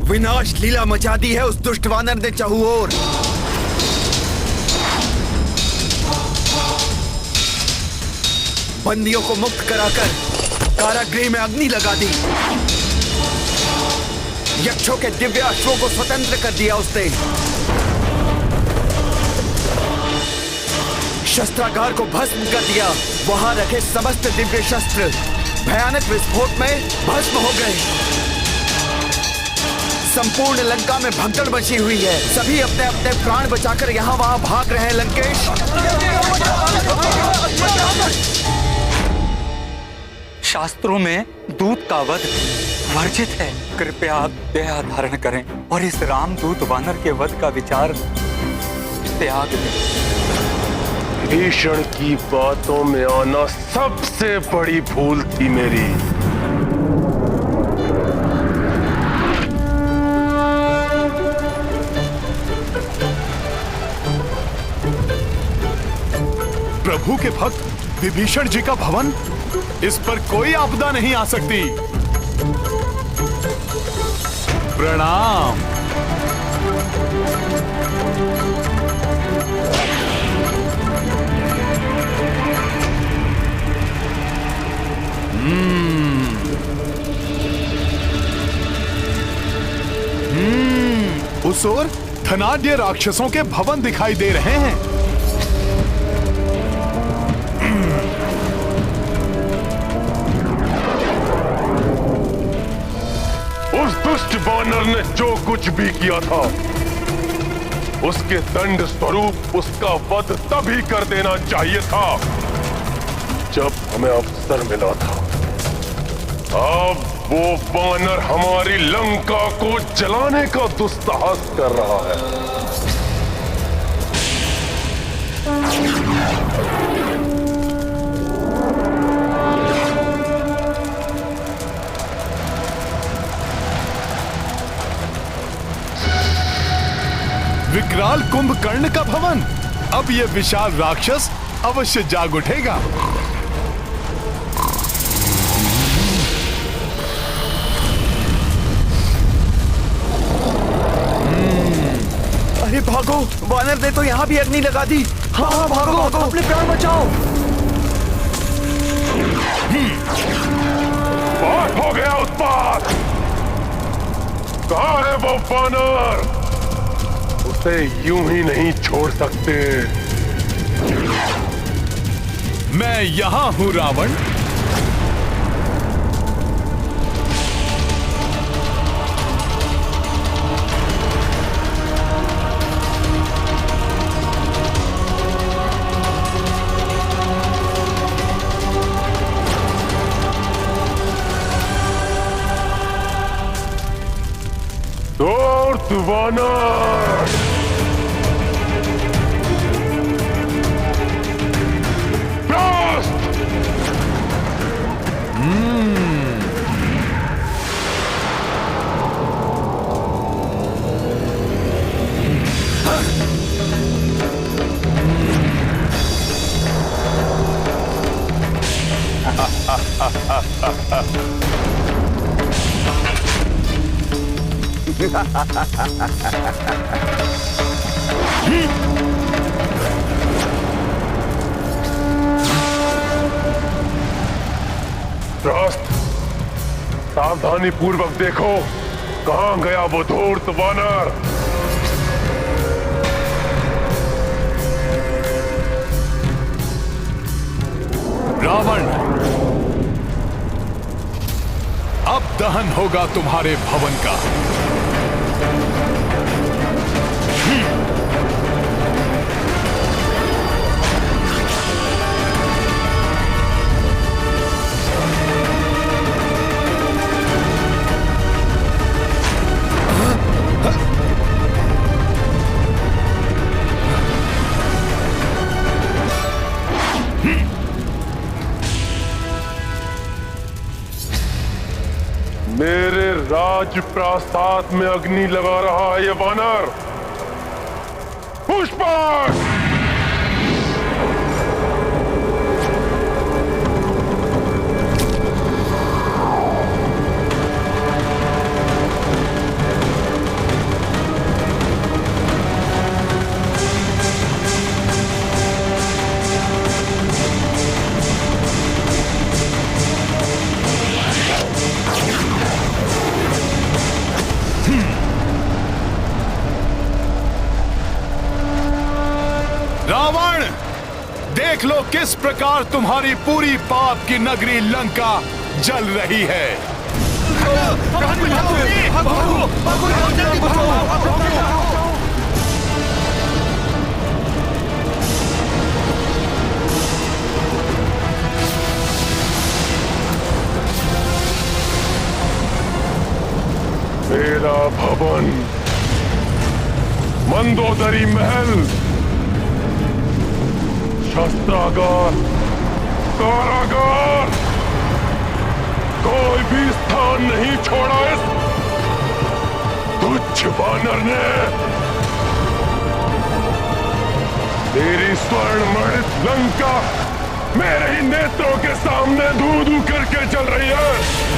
विनाश लीला मचा दी है उस दुष्ट वानर ने चाहूओर। बंदियों को मुक्त कराकर कारागृह में अग्नि लगा दी। यक्षों के दिव्य अश्वों को स्वतंत्र कर दिया उसने। शस्त्रागार को भस्म कर दिया। वहां रखे समस्त दिव्य शस्त्र भयानक विस्फोट में भस्म हो गए। संपूर्ण लंका में भगदड़ मची हुई है। सभी अपने अपने प्राण बचाकर यहाँ वहां भाग रहे हैं। लंकेश, शास्त्रों में दूत का वध वर्जित है। कृपया आप दया धारण करें और इस रामदूत वानर के वध का विचार त्याग दें। भीषण की बातों में आना सबसे बड़ी भूल थी मेरी। प्रभु के भक्त विभीषण जी का भवन, इस पर कोई आपदा नहीं आ सकती। प्रणाम। उस ओर धनाढ्य राक्षसों के भवन दिखाई दे रहे हैं। उस दुष्ट वानर ने जो कुछ भी किया था, उसके दंड स्वरूप उसका वध तभी कर देना चाहिए था जब हमें अवसर मिला था। अब वो वानर हमारी लंका को जलाने का दुस्साहस कर रहा है। विकराल कुंभकर्ण का भवन, अब ये विशाल राक्षस अवश्य जाग उठेगा। अरे भागो, वानर ने तो यहाँ भी अग्नि लगा दी। हाँ हाँ भागो भागो, अपने प्राण बचाओ। बहुत हो गया उत्पात। कहाँ है वो वानर? उसे यूं ही नहीं छोड़ सकते। मैं यहां हूं रावण। दूत वानर, सावधानी पूर्वक देखो, कहां गया वो धूर्त वानर। रावण, अब दहन होगा तुम्हारे भवन का। मेरे राजप्रासाद में अग्नि लगा रहा है ये वानर। पुष्पक! देख लो किस प्रकार तुम्हारी पूरी पाप की नगरी लंका जल रही है। मेरा भवन, मंदोदरी महल, शस्त्रागार, कारागार, कोई भी स्थान नहीं छोड़ा इस तुच्छ वानर ने। तेरी स्वर्णमणित लंका मेरे ही नेत्रों के सामने धू धू करके चल रही है।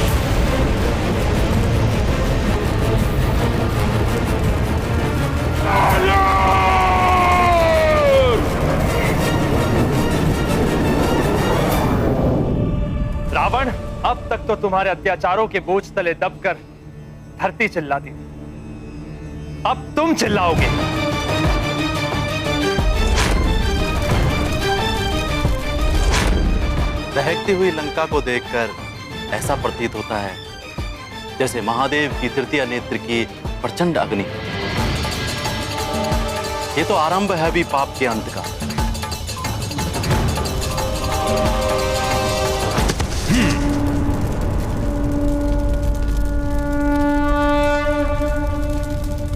रावण, अब तक तो तुम्हारे अत्याचारों के बोझ तले दबकर धरती चिल्लाती थी, अब तुम चिल्लाओगे। दहकती हुई लंका को देखकर ऐसा प्रतीत होता है जैसे महादेव की तृतीय नेत्र की प्रचंड अग्नि। ये तो आरंभ है अभी पाप के अंत का।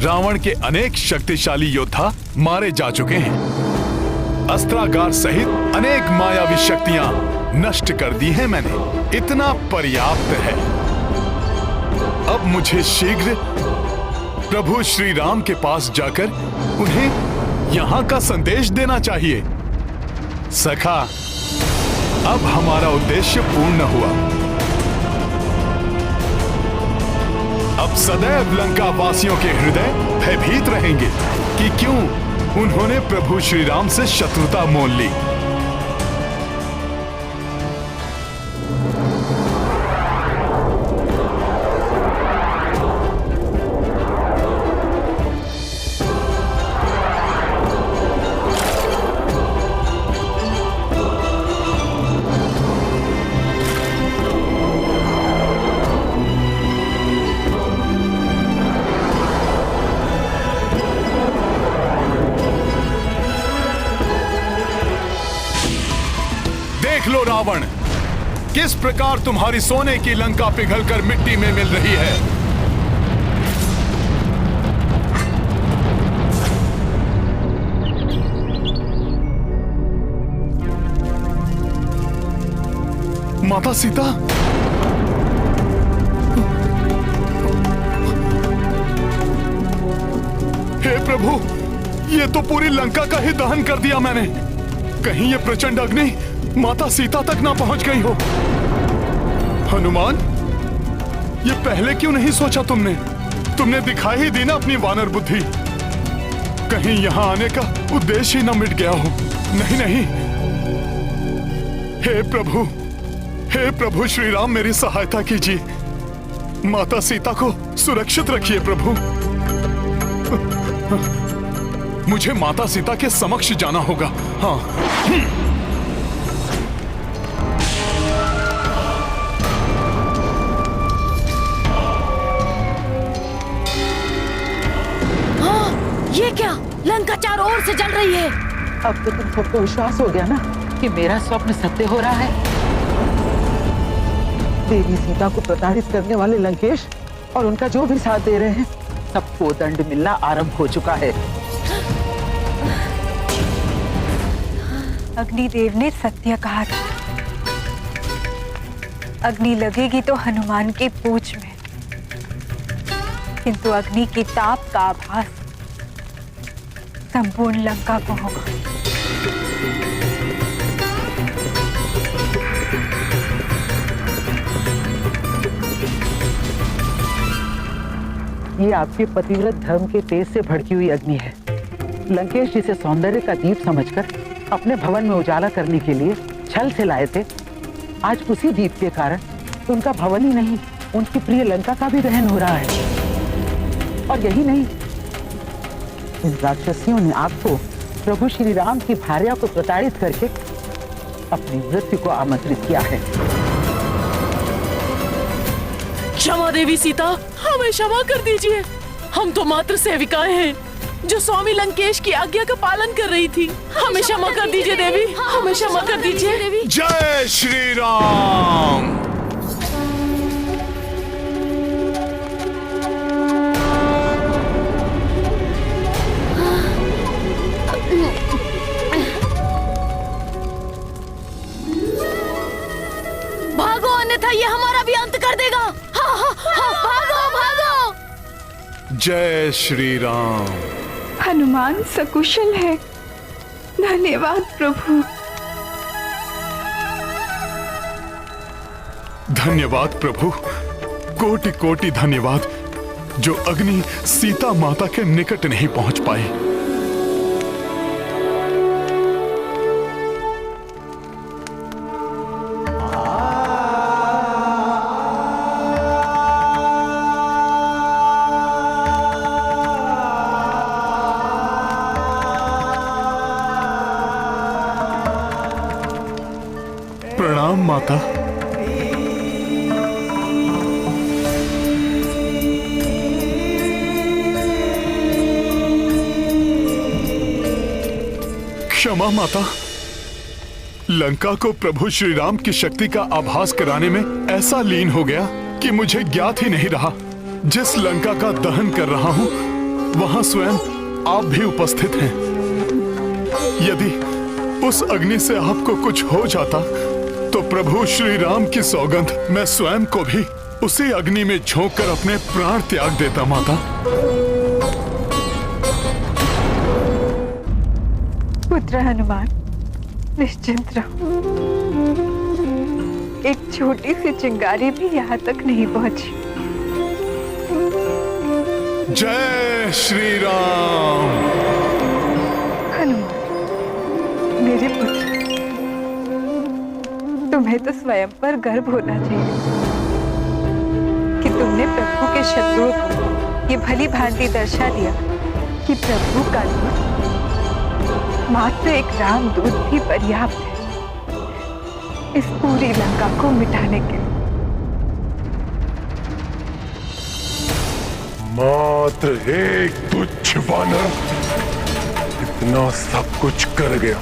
रावण के अनेक शक्तिशाली योद्धा मारे जा चुके हैं। अस्त्रागार सहित अनेक मायावी शक्तियां नष्ट कर दी हैं मैंने। इतना पर्याप्त है। अब मुझे शीघ्र प्रभु श्री राम के पास जाकर उन्हें यहां का संदेश देना चाहिए। सखा, अब हमारा उद्देश्य पूर्ण हुआ। अब सदैव लंका वासियों के हृदय भयभीत रहेंगे कि क्यों उन्होंने प्रभु श्री राम से शत्रुता मोल ली। देख लो रावण, किस प्रकार तुम्हारी सोने की लंका पिघलकर मिट्टी में मिल रही है। माता सीता, हे प्रभु, ये तो पूरी लंका का ही दहन कर दिया मैंने। कहीं ये प्रचंड अग्नि माता सीता तक ना पहुंच गई हो। हनुमान, ये पहले क्यों नहीं सोचा तुमने? तुमने दिखाई ही दी ना अपनी वानर बुद्धि। कहीं यहां आने का उद्देश्य ही ना मिट गया हो। नहीं नहीं, हे प्रभु श्री राम, मेरी सहायता कीजिए। माता सीता को सुरक्षित रखिए प्रभु। मुझे माता सीता के समक्ष जाना होगा। हाँ, ये क्या? लंका चारों ओर से जल रही है। अब तो तुम सबको विश्वास हो गया ना कि मेरा स्वप्न सत्य हो रहा है। देवी सीता को प्रताड़ित करने वाले लंकेश और उनका जो भी साथ दे रहे हैं, सबको दंड मिलना आरंभ हो चुका है। अग्निदेव ने सत्य कहा था। अग्नि लगेगी तो हनुमान के पूंछ में, किंतु अग्नि की ताप का आभास संपूर्ण लंका को होगा। ये आपके पतिव्रत धर्म के तेज से भड़की हुई अग्नि है। लंकेश जिसे सौंदर्य का दीप समझकर अपने भवन में उजाला करने के लिए छल से लाए थे, आज उसी दीप के कारण उनका भवन ही नहीं, उनकी प्रिय लंका का भी दहन हो रहा है। और यही नहीं, इन राक्षसियों ने आपको प्रभु श्री राम की भार्या को प्रताड़ित करके अपनी मृत्यु को आमंत्रित किया है। क्षमा देवी सीता, हमें क्षमा कर दीजिए। हम तो मात्र सेविकाएं हैं जो स्वामी लंकेश की आज्ञा का पालन कर रही थी। हमें क्षमा कर दीजिए देवी, हमें क्षमा कर दीजिए। जय श्री राम। भागो, अन्यथा ये हमारा भी अंत कर देगा। हाँ, हाँ, हाँ, भागो भागो। जय श्री राम। हनुमान सकुशल है। धन्यवाद प्रभु। धन्यवाद प्रभु, कोटि कोटि धन्यवाद जो अग्नि सीता माता के निकट नहीं पहुंच पाई। प्रणाम माता। क्षमा माता, लंका को प्रभु श्री राम की शक्ति का आभास कराने में ऐसा लीन हो गया कि मुझे ज्ञात ही नहीं रहा। जिस लंका का दहन कर रहा हूं वहां स्वयं आप भी उपस्थित हैं। यदि उस अग्नि से आपको कुछ हो जाता तो प्रभु श्री राम की सौगंध मैं स्वयं को भी उसी अग्नि में झोंक कर अपने प्राण त्याग देता माता। पुत्र हनुमान, निश्चिंत रहो। एक छोटी सी चिंगारी भी यहाँ तक नहीं पहुंची। जय श्री राम। हनुमान, मेरे पुत्र, तुम्हें तो स्वयं पर गर्व होना चाहिए कि तुमने प्रभु के शत्रुओं को ये भली भांति दर्शा दिया कि प्रभु का दूत मात्र एक रामदूत भी पर्याप्त है इस पूरी लंका को मिटाने के लिए। मात्र एक तुच्छ वानर इतना सब कुछ कर गया।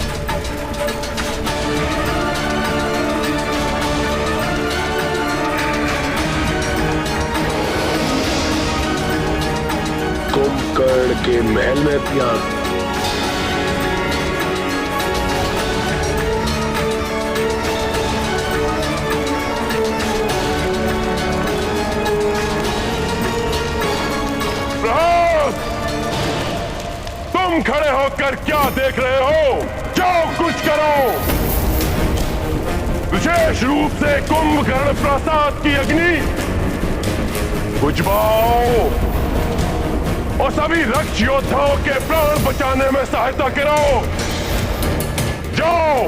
कुंभकर्ण के महल में पिया खड़े होकर क्या देख रहे हो? जाओ कुछ करो। विशेष रूप से कुंभकर्ण प्रासाद की अग्नि बुझवाओ और सभी रक्ष योद्धाओं के प्राण बचाने में सहायता कराओ। जाओ।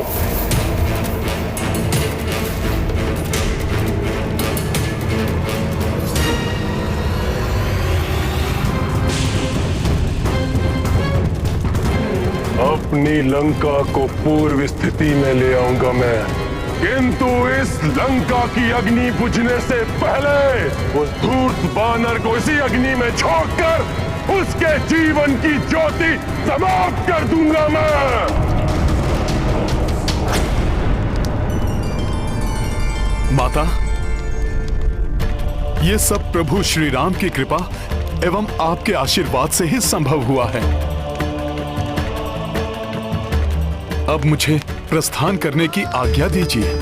अपनी लंका को पूर्व स्थिति में ले आऊंगा मैं, किंतु इस लंका की अग्नि बुझने से पहले उस धूर्त वानर को इसी अग्नि में झोंक कर उसके जीवन की ज्योति समाप्त कर दूंगा मैं। माता, ये सब प्रभु श्री राम की कृपा एवं आपके आशीर्वाद से ही संभव हुआ है। अब मुझे प्रस्थान करने की आज्ञा दीजिए,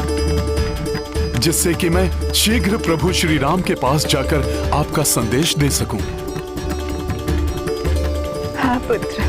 जिससे कि मैं शीघ्र प्रभु श्री राम के पास जाकर आपका संदेश दे सकूं। हाँ पुत्र।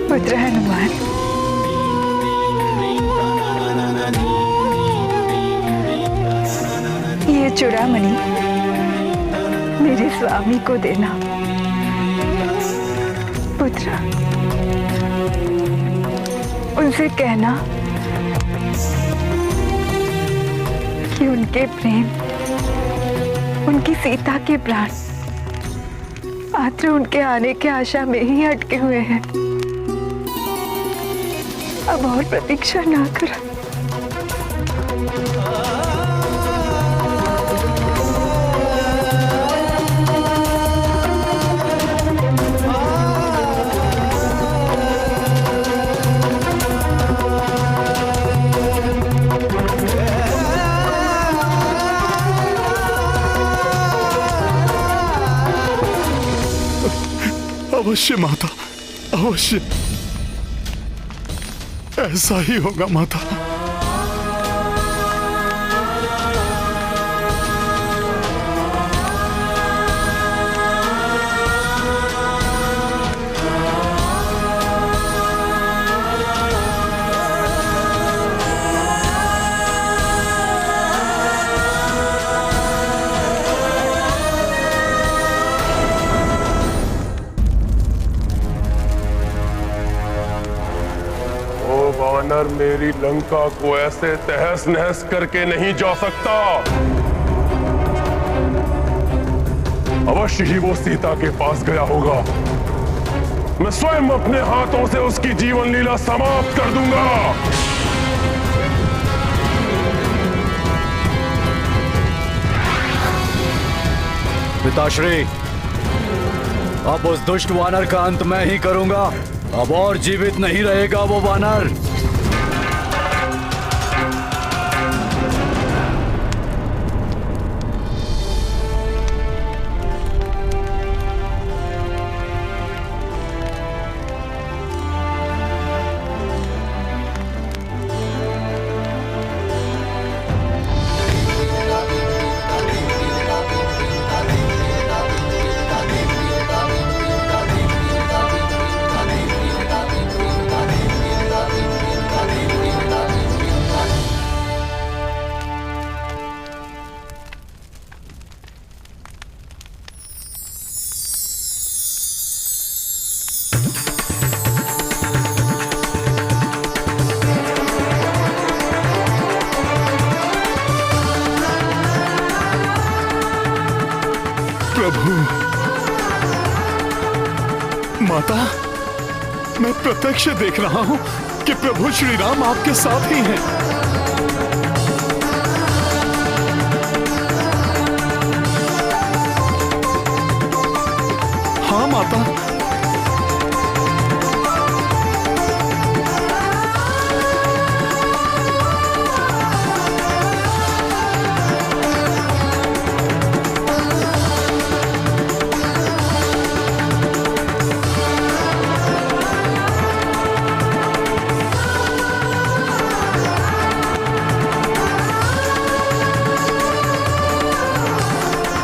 पुत्र हनुमान, चूड़ामणि मेरे स्वामी को देना। पुत्र, उनसे कहना कि उनके प्रेम, उनकी सीता के प्राण मात्र उनके आने के आशा में ही अटके हुए हैं। अब और प्रतीक्षा ना कर। अवश्य माता, अवश्य ऐसा ही होगा माता। वानर मेरी लंका को ऐसे तहस नहस करके नहीं जा सकता। अवश्य ही वो सीता के पास गया होगा। मैं स्वयं अपने हाथों से उसकी जीवन लीला समाप्त कर दूंगा। पिताश्री, अब उस दुष्ट वानर का अंत मैं ही करूंगा। अब और जीवित नहीं रहेगा वो वानर। प्रभु, माता, मैं प्रत्यक्ष देख रहा हूं कि प्रभु श्री राम आपके साथ ही हैं। हाँ माता,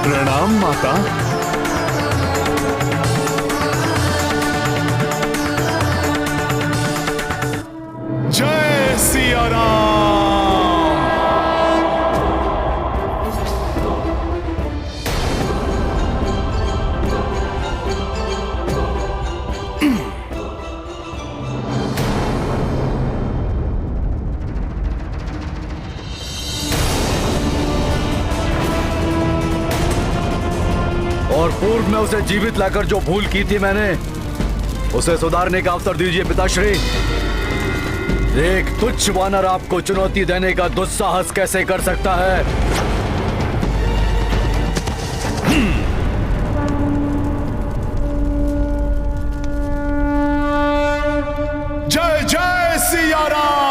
प्रणाम माता। जय सिया राम। और पूर्व में उसे जीवित लाकर जो भूल की थी मैंने, उसे सुधारने का अवसर दीजिए पिताश्री। एक तुच्छ वानर आपको चुनौती देने का दुस्साहस कैसे कर सकता है? जय जय सिया राम।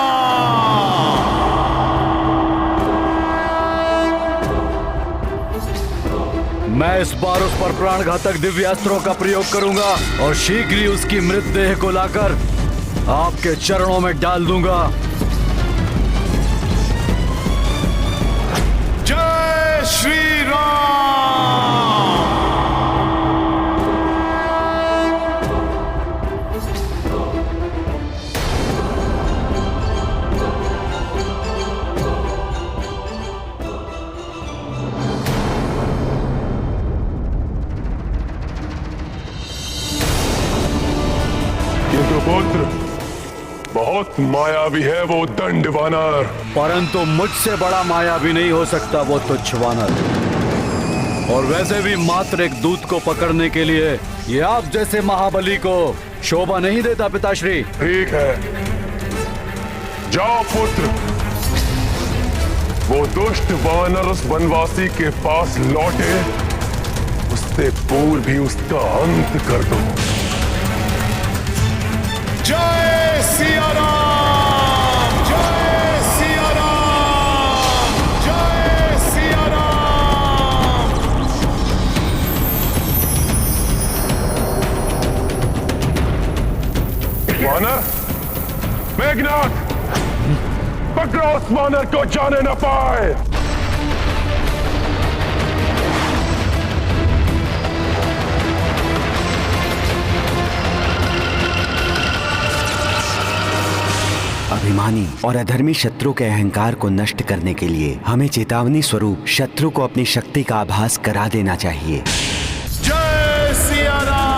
मैं इस बार उस पर प्राणघातक दिव्यास्त्रों का प्रयोग करूंगा और शीघ्र ही उसकी मृतदेह को लाकर आपके चरणों में डाल दूंगा। जय श्री राम। पुत्र, बहुत मायावी है वो दंड वानर। परंतु मुझसे बड़ा मायावी नहीं हो सकता वो तुच्छ वानर। और वैसे भी मात्र एक दूत को पकड़ने के लिए ये आप जैसे महाबली को शोभा नहीं देता पिताश्री। ठीक है, जाओ पुत्र, वो दुष्ट वानर उस वनवासी के पास लौटे, उससे पूर्व भी उसका अंत कर दो। जय सिया राम, जय सिया राम, जय सिया राम। वानर, मेघनाथ, पकड़ो उस वानर को, जाने न पाए। अभिमानी और अधर्मी शत्रु के अहंकार को नष्ट करने के लिए हमें चेतावनी स्वरूप शत्रु को अपनी शक्ति का आभास करा देना चाहिए। जय सिया राम।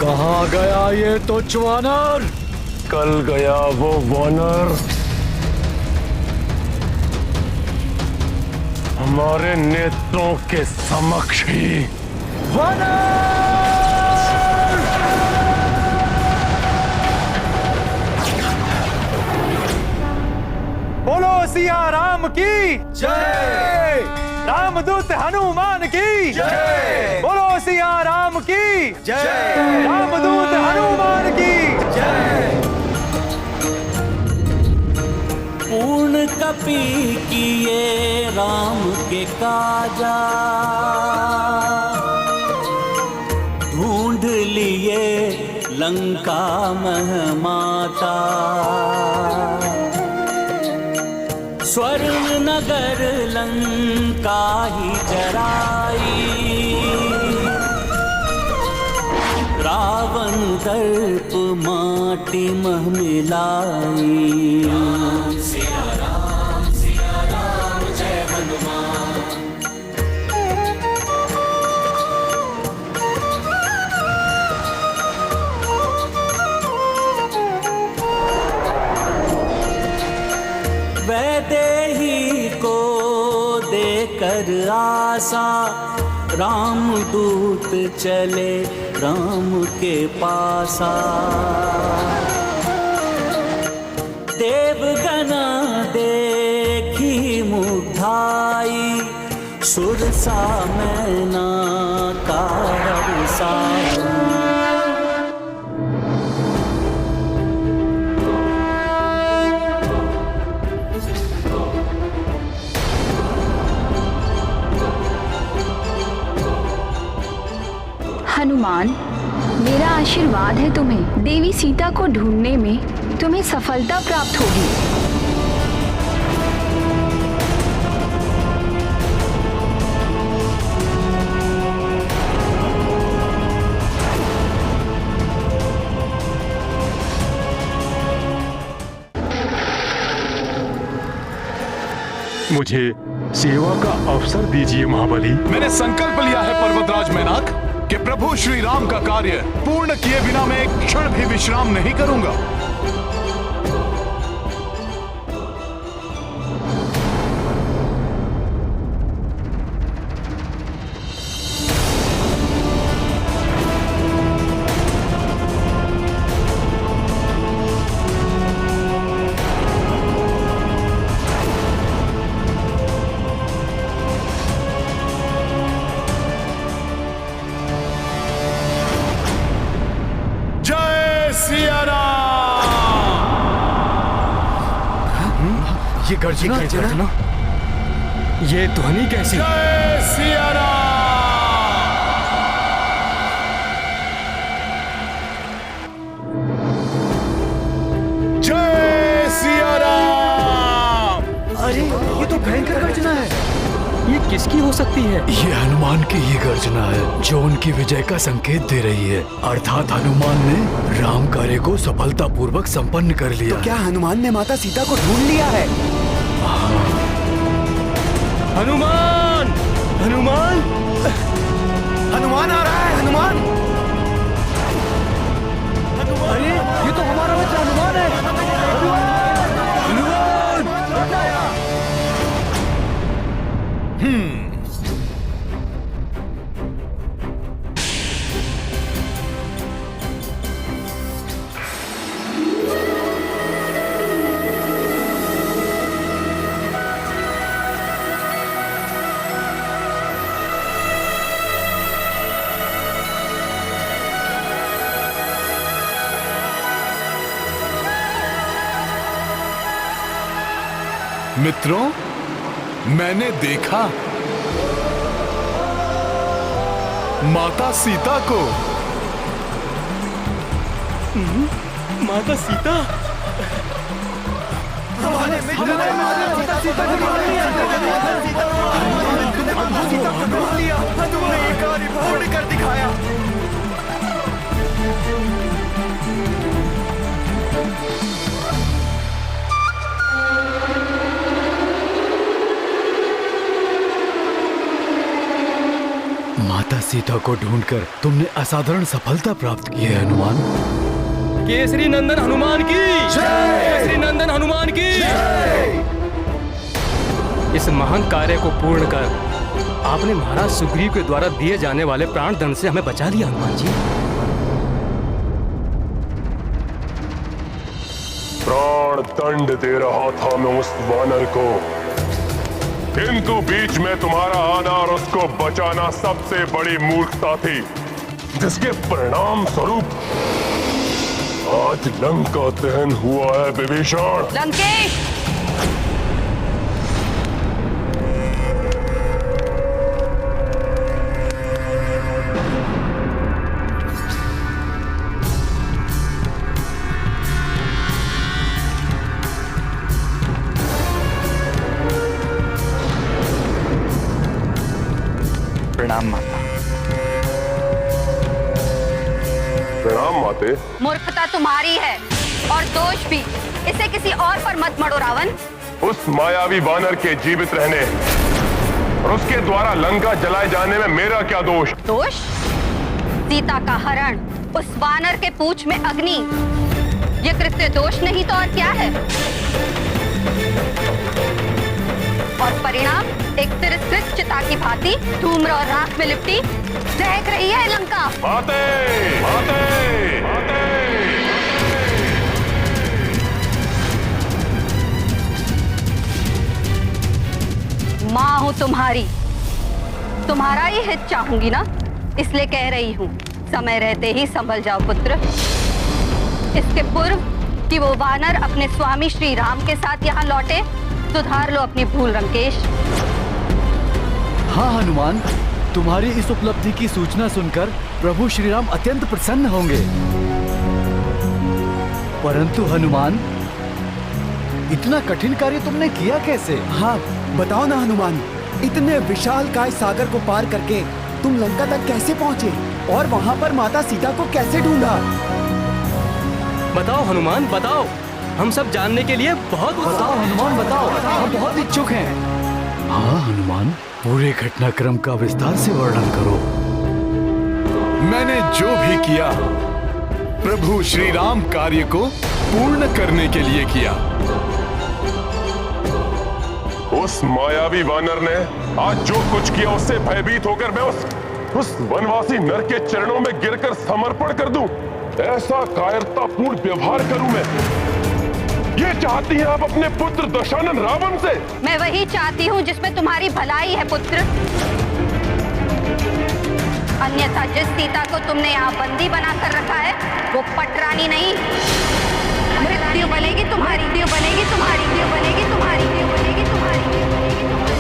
कहाँ गया ये तुच्छ वानर? कल गया वो वानर हमारे नेत्रों के समक्ष ही। बोलो सिया राम की जय, रामदूत हनुमान की जय। बोलो सिया राम की जय, रामदूत हनुमान की जय। पूर्ण कपि किए राम के काजा, ढूंढ लिए लंका महमाता। स्वर्ण नगर लंका ही जराई, रावण दर्प माटी मह मिलाई। सिया राम जय हनुमान। वैदेही को देकर आशा, रामदूत चले राम के पासा। देवगना देखी मुग्धाई, सुरसा मैना का हर्षा। हनुमान, मेरा आशीर्वाद है तुम्हें। देवी सीता को ढूंढने में तुम्हें सफलता प्राप्त होगी। मुझे सेवा का अवसर दीजिए महाबली। मैंने संकल्प लिया है पर्वतराज मैनाक कि प्रभु श्री राम का कार्य पूर्ण किए बिना मैं एक क्षण भी विश्राम नहीं करूंगा। ये गर्जना, ये ध्वनि कैसी? जय सिया राम। जय सिया राम। अरे ये तो भयंकर गर्जना है। ये किसकी हो सकती है? ये हनुमान की ही गर्जना है जो उनकी विजय का संकेत दे रही है। अर्थात हनुमान ने राम कार्य को सफलतापूर्वक संपन्न कर लिया। तो क्या हनुमान ने माता सीता को ढूंढ लिया है? हनुमान! हनुमान! हनुमान आ रहा है, हनुमान! अरे ये तो हमारा मित्र हनुमान है। हनुमान! मित्रों, मैंने देखा माता सीता को। माता सीता? तुमने ये कार्य पूर्ण कर दिखाया। माता सीता को ढूंढकर तुमने असाधारण सफलता प्राप्त की है हनुमान। केसरी नंदन हनुमान की जय! केसरी नंदन हनुमान की जय! इस महान कार्य को पूर्ण कर आपने महाराज सुग्रीव के द्वारा दिए जाने वाले प्राण दंड से हमें बचा लिया हनुमान जी। प्राण दंड दे रहा था मैं उस वानर को, किंतु बीच में तुम्हारा आना और उसको बचाना सबसे बड़ी मूर्खता थी, जिसके परिणाम स्वरूप आज लंका दहन हुआ है। विभीषण! लंकेश! प्रणाम माता। प्रणाम माते। मूर्खता तुम्हारी है और दोष भी। इसे किसी और पर मत मढ़ो रावण। उस मायावी वानर के जीवित रहने और उसके द्वारा लंका जलाए जाने में मेरा क्या दोष? दोष? सीता का हरण, उस वानर के पूंछ में अग्नि, ये कृत्य दोष नहीं तो और क्या है? और परिणाम एक तिरस्कृत चिता की भांति धूम्र और राख में लिपटी दहक रही है लंका। माते! माते! माते! माँ हूँ तुम्हारी, तुम्हारा ही हित चाहूंगी ना, इसलिए कह रही हूँ समय रहते ही संभल जाओ पुत्र। इसके पूर्व कि वो वानर अपने स्वामी श्री राम के साथ यहाँ लौटे, सुधार लो अपनी भूल लंकेश। हाँ हनुमान, तुम्हारी इस उपलब्धि की सूचना सुनकर प्रभु श्री राम अत्यंत प्रसन्न होंगे। परंतु हनुमान, इतना कठिन कार्य तुमने किया कैसे? हाँ, बताओ ना हनुमान, इतने विशाल काय सागर को पार करके तुम लंका तक कैसे पहुँचे और वहाँ पर माता सीता को कैसे ढूंढा? बताओ हनुमान, बताओ। हम सब जानने के लिए बहुत बताओ हनुमान, बताओ, हम बहुत इच्छुक हैं। हाँ हनुमान, पूरे घटनाक्रम का विस्तार से वर्णन करो। मैंने जो भी किया प्रभु श्री राम कार्य को पूर्ण करने के लिए किया। उस मायावी वानर ने आज जो कुछ किया उससे भयभीत होकर मैं उस वनवासी नर के चरणों में गिरकर समर्पण कर दूं? ऐसा कायरतापूर्ण व्यवहार करूं मैं? ये चाहती हैं आप अपने पुत्र दशानन रावण से? मैं वही चाहती हूँ जिसमें तुम्हारी भलाई है पुत्र। अन्यथा जिस सीता को तुमने यहाँ बंदी बनाकर रखा है वो पटरानी नहीं, मृत्यु बनेगी तुम्हारी, मृत्यु बनेगी तुम्हारी, मृत्यु बनेगी तुम्हारी, मृत्यु बनेगी तुम्हारी, मृत्यु बनेगी तुम्हारी।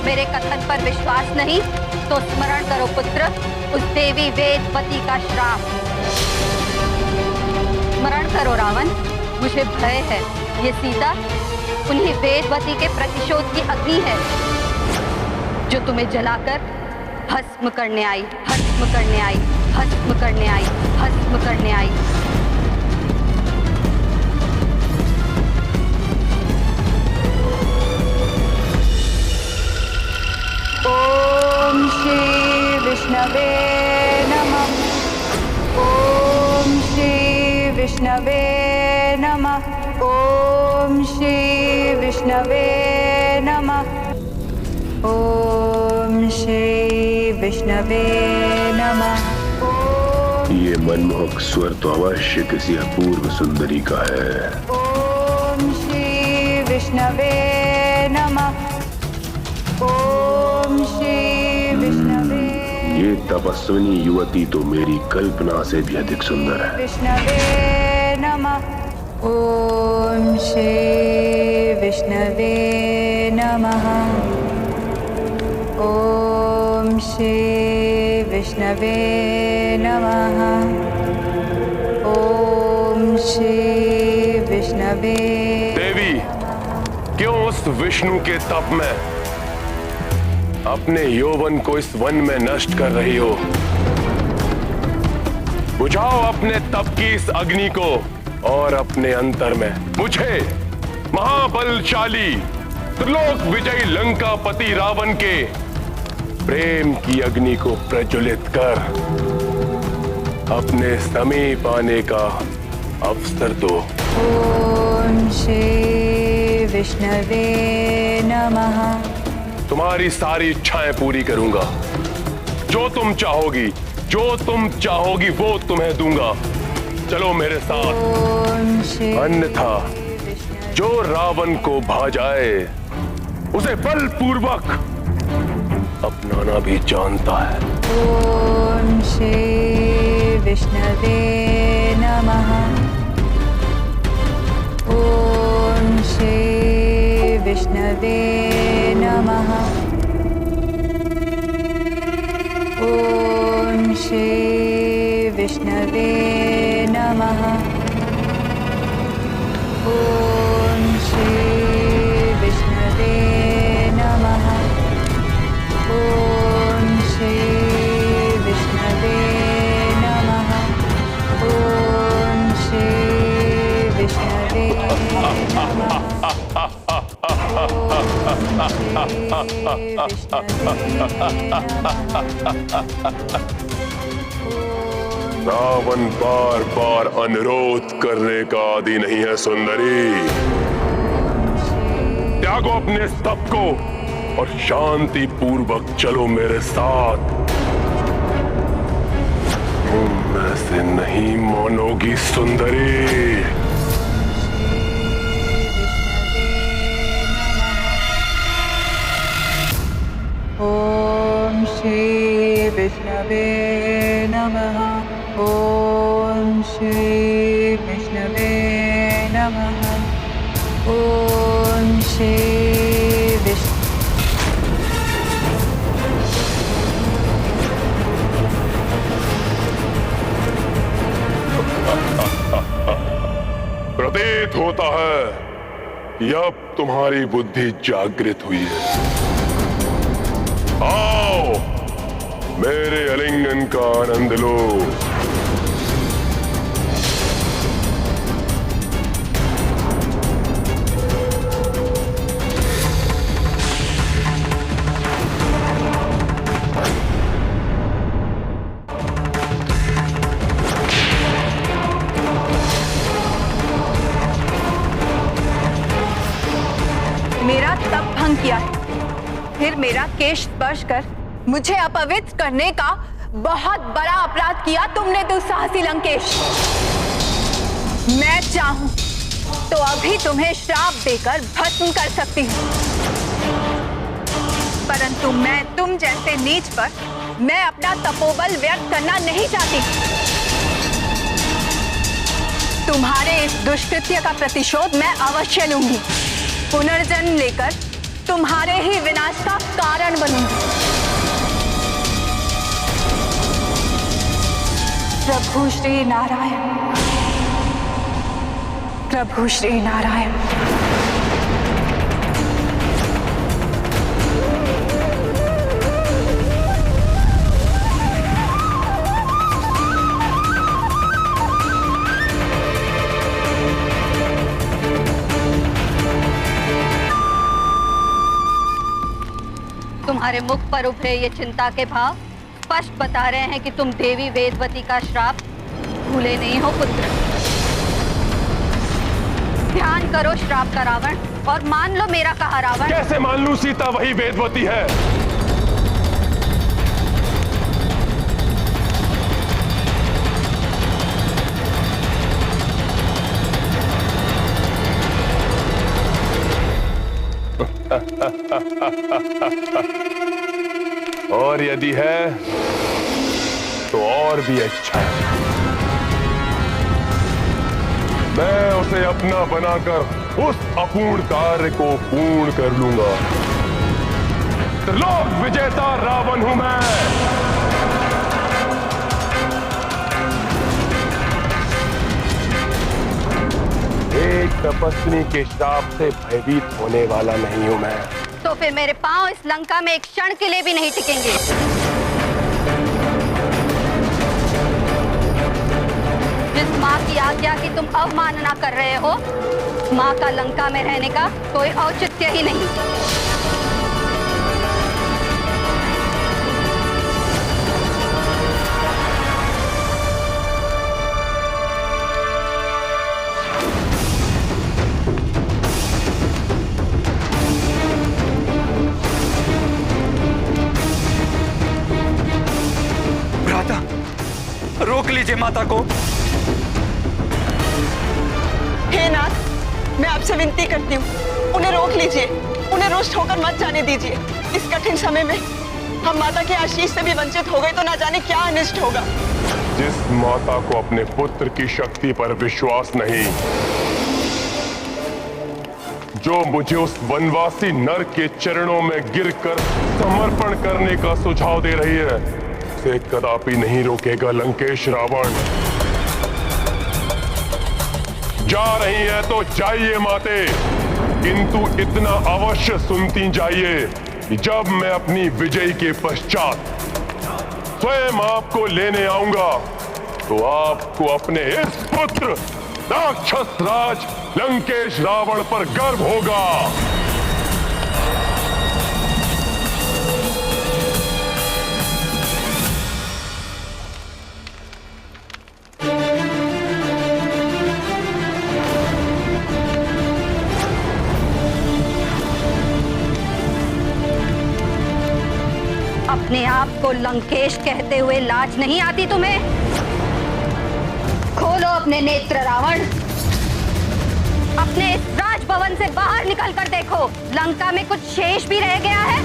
मेरे कथन पर विश्वास नहीं तो स्मरण करो पुत्र उस देवी वेदवती का श्राप। स्मरण करो रावण, मुझे भय है ये सीता उन्हीं वेदवती के प्रतिशोध की अग्नि है जो तुम्हें जलाकर भस्म करने आई, भस्म करने आई, भस्म करने आई, भस्म करने आई। ओम श्री विष्णवे नमः। ओम श्री विष्णवे नमः। ओम श्री विष्णवे नमः। ओम श्री विष्णवे नमः। ये मनमोहक स्वर तो अवश्य किसी अपूर्व सुंदरी का है। ओम श्री विष्णवे नमः। ओम श्री विष्णवे। ये तपस्विनी युवती तो मेरी कल्पना से भी अधिक सुंदर है। विष्णवे नमः। ओम श्री विष्णवे नमः। ओम श्री विष्णवे नमः। ओम श्री विष्णवे। देवी, क्यों उस विष्णु के तप में अपने यौवन को इस वन में नष्ट कर रही हो? बुझाओ अपने तप की इस अग्नि को और अपने अंतर में मुझे महाबलशाली त्रिलोक विजयी लंकापति रावण के प्रेम की अग्नि को प्रज्वलित कर अपने समीप आने का अवसर दो। ओम श्री विष्णवे नमः। तुम्हारी सारी इच्छाएं पूरी करूंगा। जो तुम चाहोगी, जो तुम चाहोगी वो तुम्हें दूंगा। चलो मेरे साथ, अन्यथा जो रावण को भा जाए उसे बलपूर्वक अपनाना भी जानता है। ओम श्री विष्णवे नमः। ओम श्री विष्णवे नमः। ओम श्री विष्णवे नमः। ओम श्री विष्णवे नमः। ओम श्री विष्णवे नमः। ओम श्री विष्णवे नमः। रावण बार बार अनुरोध करने का आदि नहीं है सुंदरी। त्यागो अपने स्तप को और शांति पूर्वक चलो मेरे साथ। तुम ऐसे नहीं मानोगी सुंदरी। ओम श्री विष्णवे नमः। ओम श्री विष्णवे नमः। ओम श्री प्रतीत होता है कि अब तुम्हारी बुद्धि जागृत हुई है। आओ मेरे आलिंगन का आनंद लो। मेरा तप भंग किया है, फिर मेरा केश स्पर्श कर मुझे अपवित्र करने का बहुत बड़ा अपराध किया तुमने दुस्साहसी लंकेश। मैं चाहूं तो अभी तुम्हें श्राप देकर भस्म कर सकती हूं, परंतु मैं तुम जैसे नीच पर मैं अपना तपोबल व्यक्त करना नहीं चाहती। तुम्हारे इस दुष्कृत्य का प्रतिशोध मैं अवश्य लूंगी। पुनर्जन्म लेकर तुम्हारे ही विनाश का कारण बनूंगी। प्रभु श्री नारायण। प्रभु श्री नारायण। तुम्हारे मुख पर उभरे ये चिंता के भाव स्पष्ट बता रहे हैं कि तुम देवी वेदवती का श्राप भूले नहीं हो पुत्र। ध्यान करो श्राप का रावण और मान लो मेरा कहा रावण। कैसे मान लूं? सीता वही वेदवती है। और यदि है तो और भी अच्छा है। मैं उसे अपना बनाकर उस अपूर्ण कार्य को पूर्ण कर लूंगा। त्रिलोक विजेता रावण हूं मैं। एक तपस्वी के श्राप से भयभीत होने वाला नहीं हूं मैं। तो फिर मेरे पांव इस लंका में एक क्षण के लिए भी नहीं टिकेंगे। जिस माँ की आज्ञा की तुम अवमानना कर रहे हो, माँ का लंका में रहने का कोई औचित्य ही नहीं। रोक लीजिए माता को। हे नाथ, मैं आपसे विनती करती हूँ, उन्हें रोक लीजिए, उन्हें रुष्ट होकर मत जाने दीजिए। इस कठिन समय में हम माता के आशीष से भी वंचित हो गए तो ना जाने क्या अनिष्ट होगा। जिस माता को अपने पुत्र की शक्ति पर विश्वास नहीं, जो मुझे उस वनवासी नर के चरणों में गिरकर समर्पण करने का सुझाव दे रही है, उसे कदापि नहीं रोकेगा लंकेश रावण। जा रही है तो जाइए माते, किंतु इतना अवश्य सुनती जाइए कि जब मैं अपनी विजय के पश्चात स्वयं आपको लेने आऊंगा तो आपको अपने इस पुत्र राक्षस राज लंकेश रावण पर गर्व होगा। अपने आप को लंकेश कहते हुए लाज नहीं आती तुम्हें? खोलो अपने नेत्र रावण, अपने इस राजभवन से बाहर निकल कर देखो, लंका में कुछ शेष भी रह गया है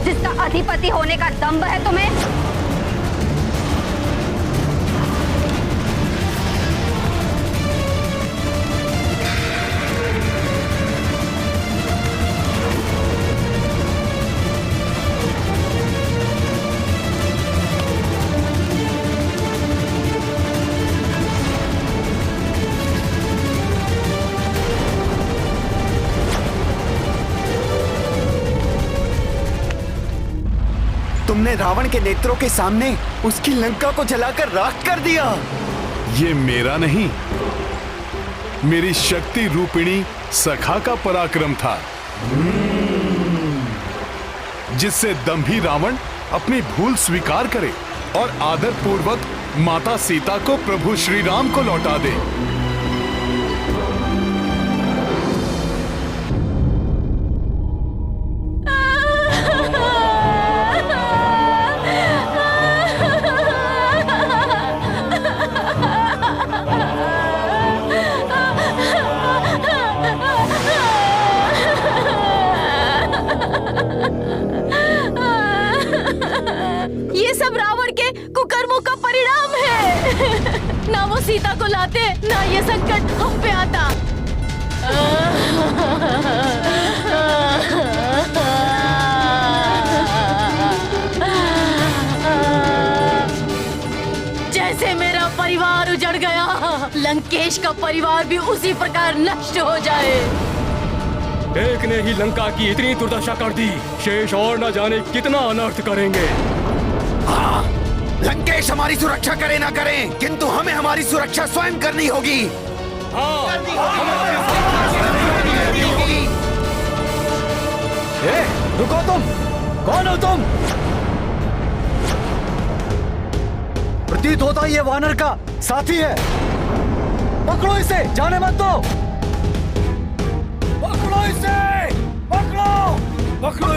जिसका अधिपति होने का दंभ है तुम्हें? तुमने रावण के नेत्रों के सामने उसकी लंका को जलाकर राख कर दिया। ये मेरा नहीं, मेरी शक्ति रूपिणी सखा का पराक्रम था, जिससे दंभी रावण अपनी भूल स्वीकार करे और आदर पूर्वक माता सीता को प्रभु श्री राम को लौटा दे। ये सब रावण के कुकर्मों का परिणाम है। ना वो सीता को लाते, ना ये संकट हम पे आता। जैसे मेरा परिवार उजड़ गया, लंकेश का परिवार भी उसी प्रकार नष्ट हो जाए। एक ने ही लंका की इतनी दुर्दशा कर दी, शेष और न जाने कितना अनर्थ करेंगे। हाँ, लंकेश हमारी सुरक्षा करे ना करे, किंतु हमें हमारी सुरक्षा स्वयं करनी होगी। रुको तुम, कौन हो तुम? प्रतीत होता ये वानर का साथी है। पकड़ो इसे, जाने मत दो। पकड़ो इसे, पकड़ो, पकड़ो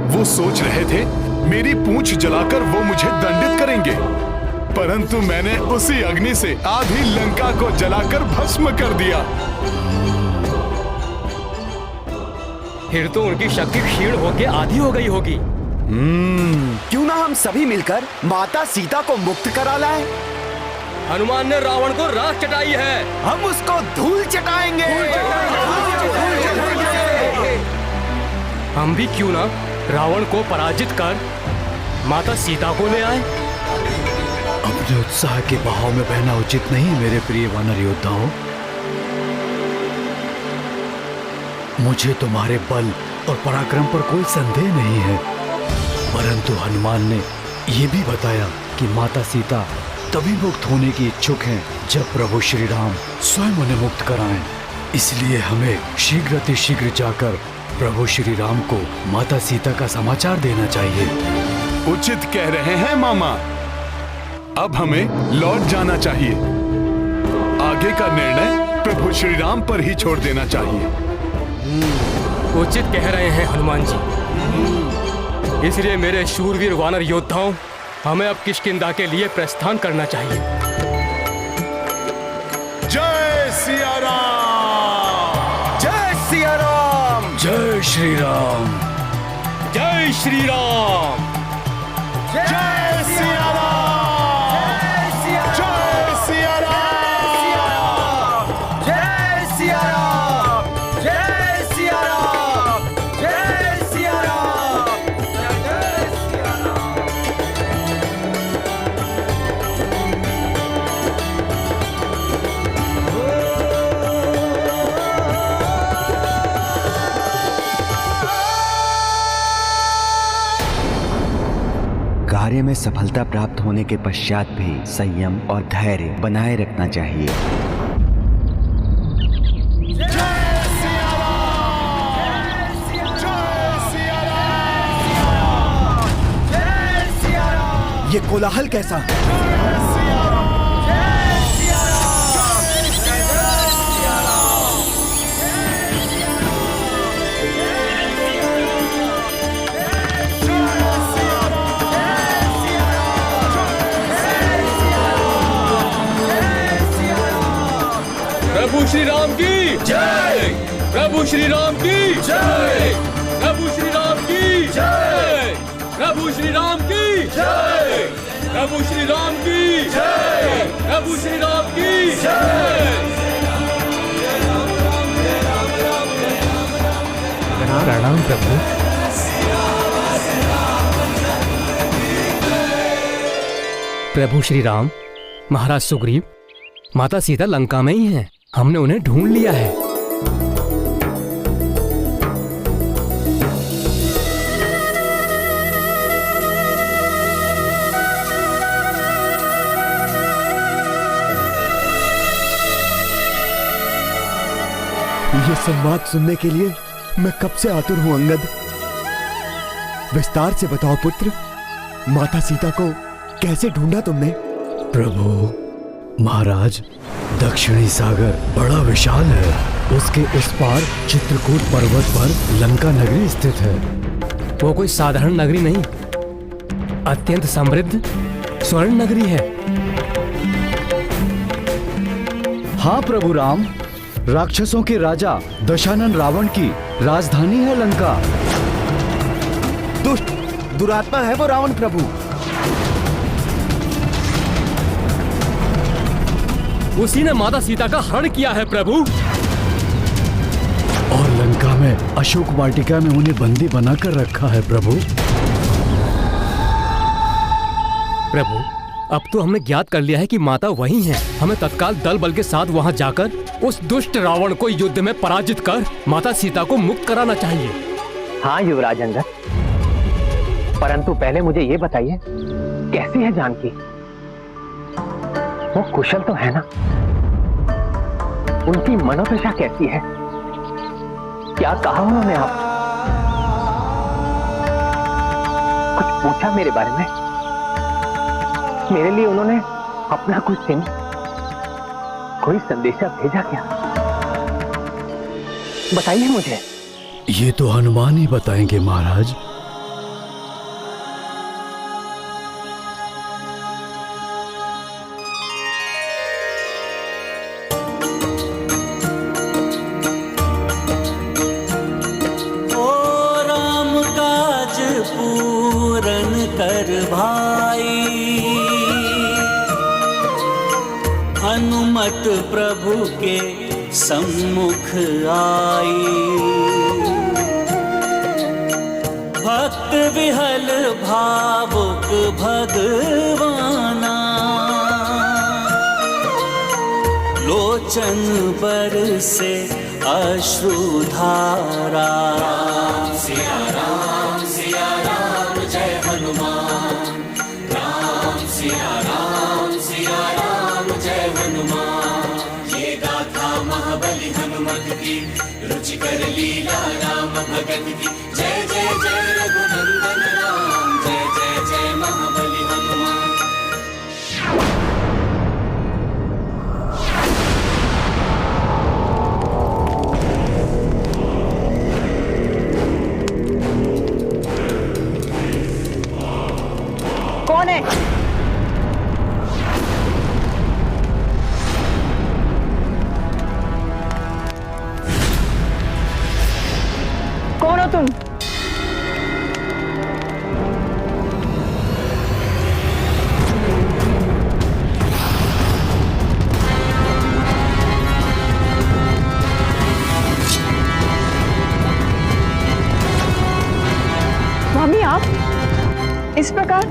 वो सोच रहे थे मेरी पूंछ जलाकर वो मुझे दंडित करेंगे, परंतु मैंने उसी अग्नि से आधी लंका को जलाकर भस्म कर दिया। फिर तो उनकी शक्ति क्षीण होकर आधी हो गई होगी। क्यों ना हम सभी मिलकर माता सीता को मुक्त करा लाएं? हनुमान ने रावण को राख चटाई है, हम उसको धूल चटाएंगे। हम भी क्यों ना रावण को पराजित कर माता सीता को ले आए। अपने उत्साह के बहाव में बहना उचित नहीं मेरे प्रिय वानर योद्धाओं। मुझे तुम्हारे बल और पराक्रम पर कोई संदेह नहीं है, परंतु हनुमान ने यह भी बताया कि माता सीता तभी मुक्त होने की इच्छुक हैं जब प्रभु श्री राम स्वयं उन्हें मुक्त कराएं। इसलिए हमें शीघ्र जाकर प्रभु श्री राम को माता सीता का समाचार देना चाहिए। उचित कह रहे हैं मामा, अब हमें लौट जाना चाहिए। आगे का निर्णय प्रभु श्री राम पर ही छोड़ देना चाहिए। उचित कह रहे हैं हनुमान जी। इसलिए मेरे शूरवीर वानर योद्धाओं, हमें अब किष्किंधा के लिए प्रस्थान करना चाहिए। जय सिया राम, जय सिया राम, जय श्री राम, जय श्री राम, जय सिया राम, जय सिया राम, जय सिया राम, जय सिया राम, जय सिया राम, जय सिया राम। कार्य में सफलता प्राप्त होने के पश्चात भी संयम और धैर्य बनाए रखना चाहिए। ये कोलाहल कैसा? प्रभु श्री राम की जय, प्रभु श्री राम की जय, प्रभु श्री राम की जय, प्रभु श्री राम की जय, प्रभु श्री राम की जय, प्रभु श्री राम की जय। प्रणाम प्रभु। प्रभु श्री राम, महाराज सुग्रीव, माता सीता लंका में ही हैं। हमने उन्हें ढूंढ लिया है। ये संवाद सुनने के लिए मैं कब से आतुर हूं अंगद। विस्तार से बताओ पुत्र, माता सीता को कैसे ढूंढा तुमने? प्रभु महाराज, दक्षिणी सागर बड़ा विशाल है। उसके उस पार चित्रकूट पर्वत पर लंका नगरी स्थित है। वो कोई साधारण नगरी नहीं, अत्यंत समृद्ध स्वर्ण नगरी है। हाँ प्रभु राम, राक्षसों के राजा दशानन रावण की राजधानी है लंका। दुष्ट दुरात्मा है वो रावण प्रभु। उसी ने माता सीता का हरण किया है प्रभु। और लंका में अशोक वाटिका में उन्हें बंदी बनाकर रखा है प्रभु। प्रभु, अब तो हमने ज्ञात कर लिया है कि माता वही हैं। हमें तत्काल दल बल के साथ वहां जाकर उस दुष्ट रावण को युद्ध में पराजित कर माता सीता को मुक्त कराना चाहिए। हाँ युवराज अंगद, परंतु पहले मुझे ये बताइए, कैसी है जानकी? वो कुशल तो है ना? उनकी मनोदशा कैसी है? क्या कहा उन्होंने आप? कुछ पूछा मेरे बारे में? मेरे लिए उन्होंने अपना कुछ चिन्ह, कोई संदेशा भेजा क्या? बताइए मुझे। ये तो हनुमान ही बताएंगे महाराज। हनुमत प्रभु के सम्मुख आई, भक्त विहल भावुक भगवाना, लोचन बरसे अश्रुधारा। सिया राम जय हनुमान, राम सिया राम जय हनुमान। ये गाथा महाबली हनुमत की, रुचिकर लीला राम भगत की। जय जय जय रघुनंदन राम, जय जय जय महाबली हनुमान। कौन है? कौन हो तुम? स्वामी, आप इस प्रकार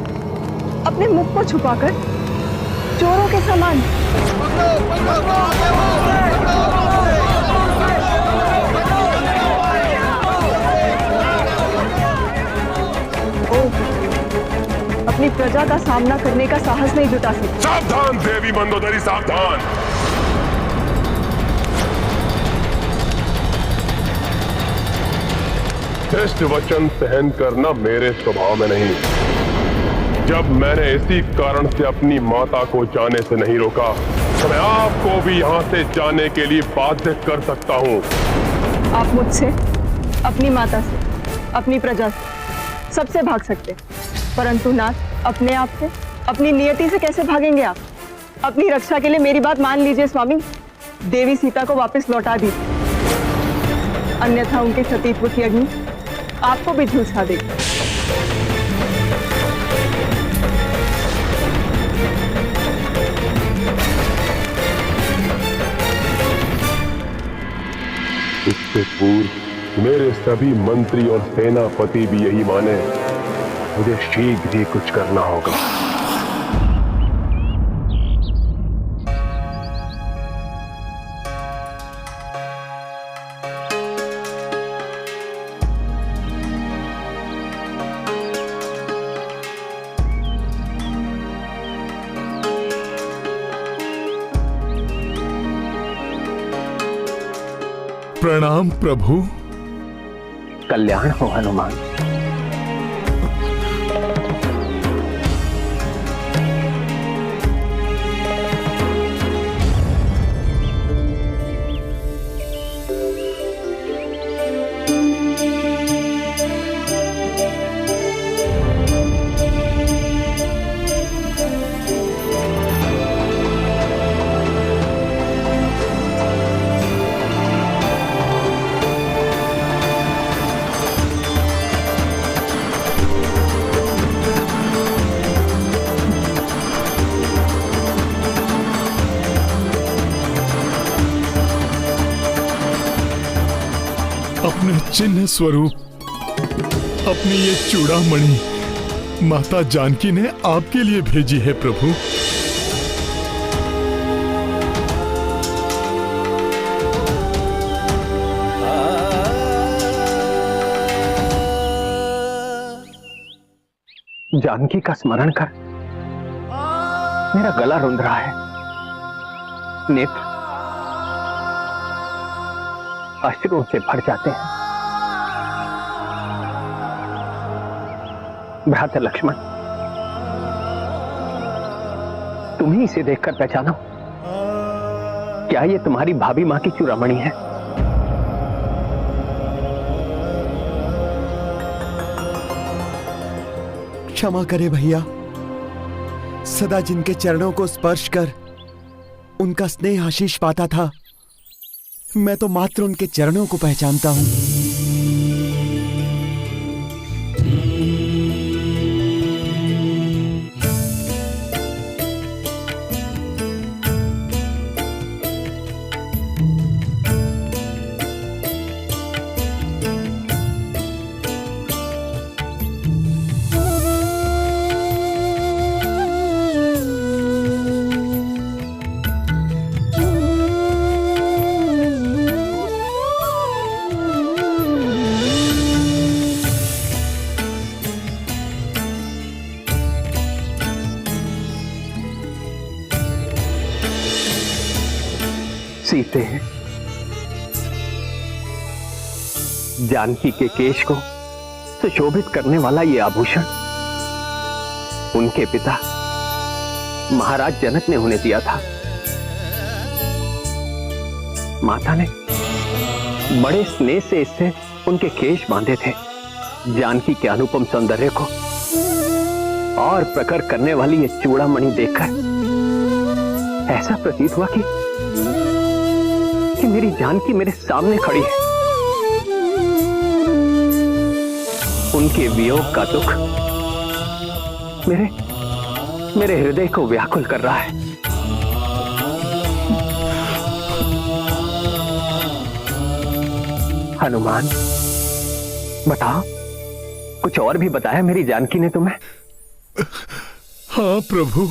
अपने मुख को छुपाकर चोरों के समान। अपनी प्रजा का सामना करने का साहस नहीं जुटा सकते। सावधान देवी मंदोदरी, सावधान। श्रेष्ठ वचन सहन करना मेरे स्वभाव में नहीं। जब मैंने इसी कारण से अपनी माता को जाने से नहीं रोका, तो मैं आपको भी यहाँ से जाने के लिए बाध्य कर सकता हूँ। आप मुझसे, अपनी माता से, अपनी प्रजा से, सबसे भाग सकते, परंतु नाथ अपने आप से, अपनी नियति से कैसे भागेंगे आप? अपनी रक्षा के लिए मेरी बात मान लीजिए स्वामी। देवी सीता को वापस लौटा दीजिए, अन्यथा उनके सतीत्व की अग्नि आपको भी झुलसा देगी। इससे पूर्व मेरे सभी मंत्री और सेनापति भी यही माने, मुझे शीघ्र ही कुछ करना होगा। प्रणाम प्रभु। कल्याण हो हनुमान। अपने चिन्ह स्वरूप अपनी ये चूड़ामणि माता जानकी ने आपके लिए भेजी है प्रभु। जानकी का स्मरण कर मेरा गला रुंध रहा है, नेत्र अश्रुओं से भर जाते हैं। भ्राता लक्ष्मण, तुम ही इसे देखकर पहचानो, क्या ये तुम्हारी भाभी मां की चूड़ामणि है? क्षमा करे भैया, सदा जिनके चरणों को स्पर्श कर उनका स्नेह आशीष पाता था, मैं तो मात्र उनके चरणों को पहचानता हूं। सीते, जानकी के केश को सुशोभित करने वाला ये आभूषण उनके पिता महाराज जनक ने उन्हें दिया था। माता ने बड़े स्नेह से इससे उनके केश बांधे थे। जानकी के अनुपम सौंदर्य को और प्रखर करने वाली ये चूड़ामणि देखकर ऐसा प्रतीत हुआ कि मेरी जानकी मेरे सामने खड़ी है। उनके वियोग का दुख मेरे हृदय को व्याकुल कर रहा है। हनुमान, बताओ, कुछ और भी बताया मेरी जानकी ने तुम्हें? हाँ प्रभु,